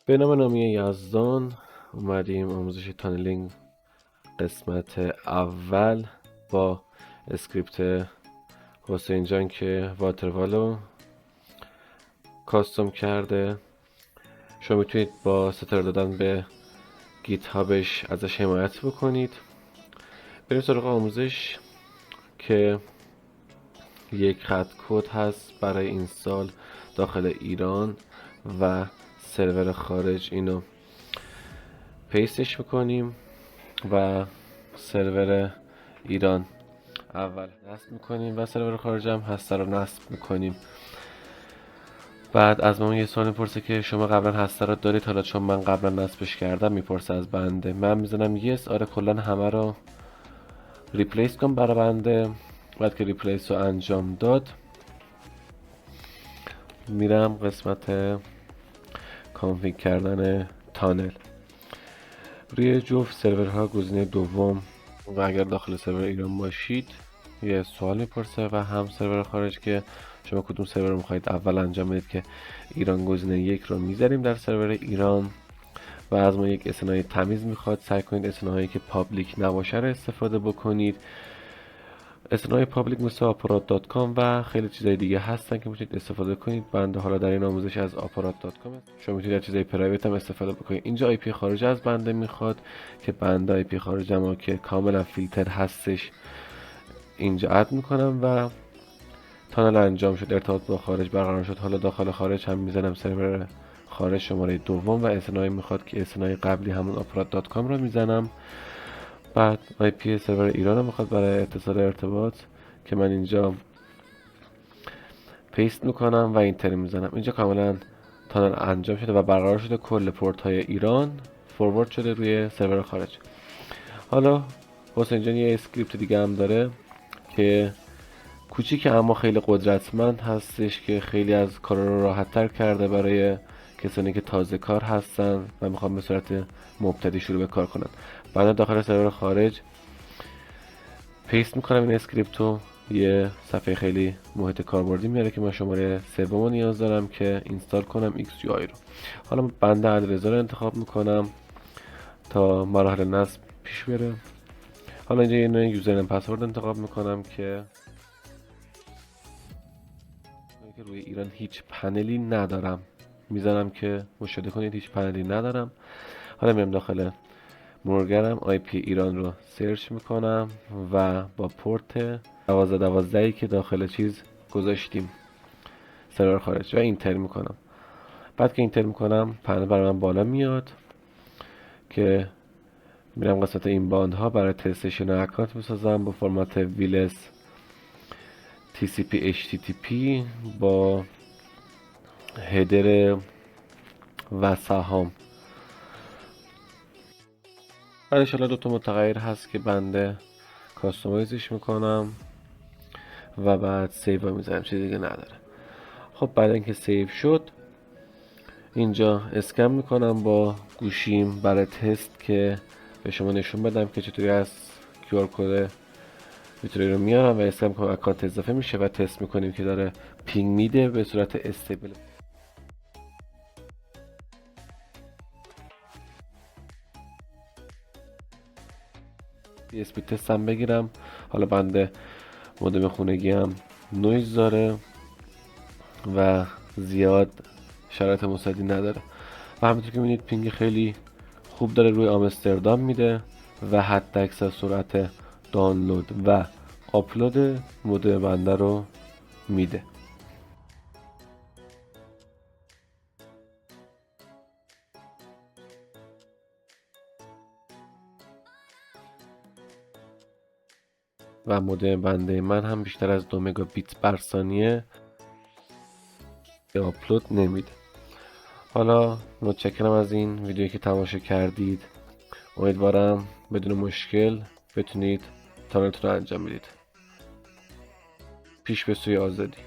به نام نامی یزدان اومدیم آموزش تانلینگ قسمت اول با اسکریپت حسین جان که واتروالو کاستوم کرده. شما میتونید با ستاره دادن به گیت هابش ازش حمایت بکنید. بریم سراغ آموزش که یک خط کد هست برای اینستال داخل ایران و سرور خارج. اینو پیستش میکنیم و سرور ایران اول نصب میکنیم و سرور خارج هم هسته رو نصب میکنیم. بعد از ما یه سوال میپرسه که شما قبلا هسته رو دارید؟ حالا چون من قبلا نصبش کردم میپرسه از بنده. من میزنم یس، آره کلا همه رو ریپلیس کن برای بنده. بعد که ریپلیس رو انجام داد میرم قسمت کانفیگ کردن تانل. روی جفت سرورها گزینه دوم و اگر داخل سرور ایران باشید یه سوال میپرسه و هم سرور خارج که شما کدوم سرور رو میخواید اول انجام بدید که ایران گزینه یک رو میذاریم در سرور ایران و از ما یک اسنای تمیز میخواد. سعی کنید اسنایی که پابلیک نباشه رو استفاده بکنید. اسنای پابلیک مثل آپارات.com و خیلی چیزای دیگه هستن که میتونید استفاده کنید. بنده حالا در این آموزش از آپارات.com شما میتونید از چیزای پرایوت هم استفاده بکنید. اینجا آی پی خارج از بنده میخواد که بنده آی پی خارجم که کاملا فیلتر هستش اینجا اد میکنم و تانل انجام شد، ارتباط با خارج برقرار شد. حالا داخل خارج هم میزنم سرور خارج شماره دوم و اسنای میخواد که اسنای قبلی همون آپارات.com رو میزنم. بعد آی پی سرور ایران میخواد برای اتصال ارتباط که من اینجا پیست میکنم و اینتر میزنم. اینجا کاملا تانل انجام شده و برقرار شده. کل پورت های ایران فوروارد شده روی سرور خارج. حالا حسین جان یه اسکریپت دیگه هم داره که کوچیک اما خیلی قدرتمند هستش که خیلی از کارا رو راحت تر کرده برای کسانی که تازه کار هستن و میخوام به صورت مبتدی شروع به کار کنن. بعد داخل سرور خارج پیست میکنم این اسکریپتو. یه صفحه خیلی محیط کاربردی میاره که من شماره سوم نیاز دارم که اینستال کنم XUI رو. حالا بنده علیرضا رو انتخاب میکنم تا مراحل نصب پیش بره. حالا اینجا یه نوع یوزرنیم پسورد انتخاب میکنم که روی ایران هیچ پنلی ندارم. میزنم که مشاهده کنید هیچ پنلی ندارم. حالا میام داخل مرورگرم آی پی ایران رو سرچ میکنم و با پورت 1212 که داخل چیز گذاشتیم سرور خارج و اینتر میکنم. بعد که اینتر میکنم پنل برای من بالا میاد که میرم قسمت این باندها برای تستشن اکانت میسازم با فرمت ویلس TCP HTTP با هدر و سهام. بعدش حالا دوتا متغیر هست که بنده کاستومایزش میکنم و بعد سیو میزنم، چیزی دیگه نداره. خب بعد اینکه سیو شد اینجا اسکن میکنم با گوشیم برای تست که به شما نشون بدم که چطوری از QR کد میتونی رو میارم و اسکن میکنم اکانت اضافه میشه و تست میکنیم که داره پینگ میده به صورت استیبل. DSP تست هم بگیرم. حالا بنده مودم خونگی هم نویز داره و زیاد شرایط مساعدی نداره و همونطور که میبینید پینگ خیلی خوب داره روی آمستردام میده و حد اکثر سرعت دانلود و آپلود مودم بنده رو میده. و مودم بنده من هم بیشتر از 2 مگابیت بر ثانیه آپلود نمیده. حالا متشکرم از این ویدیویی که تماشا کردید. امیدوارم بدون مشکل بتونید تانلتون رو انجام بدید. پیش به سوی آزادی.